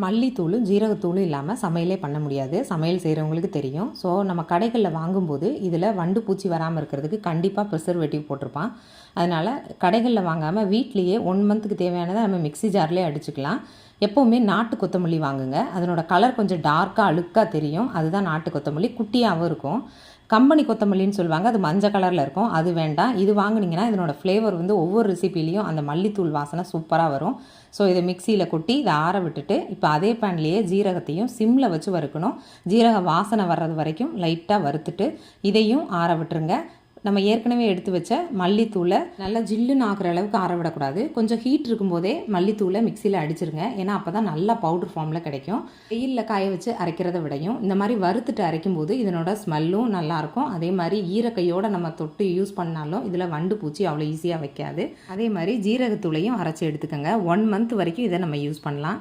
மல்லித்தூளும் ஜீரகத்தூளும் இல்லாமல் சமையலே பண்ண முடியாது. சமையல் செய்கிறவங்களுக்கு தெரியும். ஸோ நம்ம கடைகளில் வாங்கும்போது இதில் வண்டு பூச்சி வராமல் இருக்கிறதுக்கு கண்டிப்பாக ப்ரிசர்வேட்டிவ் போட்டிருப்பான். அதனால் கடைகளில் வாங்காமல் வீட்லேயே 1 மந்த்துக்கு தேவையானதை நம்ம மிக்ஸி ஜார்லேயே அடிச்சுக்கலாம். எப்போவுமே நாட்டு கொத்தமல்லி வாங்குங்க. அதனோட கலர் கொஞ்சம் டார்க்காக அழுக்காக தெரியும். அதுதான் நாட்டு கொத்தமல்லி. குட்டியாகவும் இருக்கும். கம்பெனி கொத்தமல்லின்னு சொல்லுவாங்க, அது மஞ்சள் கலரில் இருக்கும். அது வேண்டாம். இது வாங்குனீங்கன்னா இதனோட ஃப்ளேவர் வந்து ஒவ்வொரு ரெசிபிலையும் அந்த மல்லித்தூள் வாசனை சூப்பராக வரும். ஸோ இதை மிக்சியில் கொட்டி இதை ஆற விட்டுட்டு இப்போ அதே பேன்லேயே ஜீரகத்தையும் சிம்மில் வச்சு வறுக்கணும். ஜீரக வாசனை வர்றது வரைக்கும் லைட்டாக வறுத்துட்டு இதையும் ஆற விட்டுருங்க. நம்ம ஏற்கனவே எடுத்து வச்ச மல்லித்தூளை நல்லா ஜில்லுன்னு ஆகிற அளவுக்கு ஆற விடக்கூடாது. கொஞ்சம் ஹீட் இருக்கும்போதே மல்லித்தூளை மிக்சியில் அடிச்சிருங்க. ஏன்னா அப்போ தான் நல்லா பவுடர் ஃபார்மில் கிடைக்கும். வெயிலில் காய வச்சு அரைக்கிறத விடையும் இந்த மாதிரி வறுத்துட்டு அரைக்கும்போது இதனோட ஸ்மெல்லும் நல்லாயிருக்கும். அதே மாதிரி ஈரக்கையோடு நம்ம தொட்டு யூஸ் பண்ணாலும் இதில் வண்டு பூச்சி அவ்வளோ ஈஸியாக வைக்காது. அதே மாதிரி ஜீரகத்தூளையும் அரைச்சி எடுத்துக்கோங்க. 1 மந்த் வரைக்கும் இதை நம்ம யூஸ் பண்ணலாம்.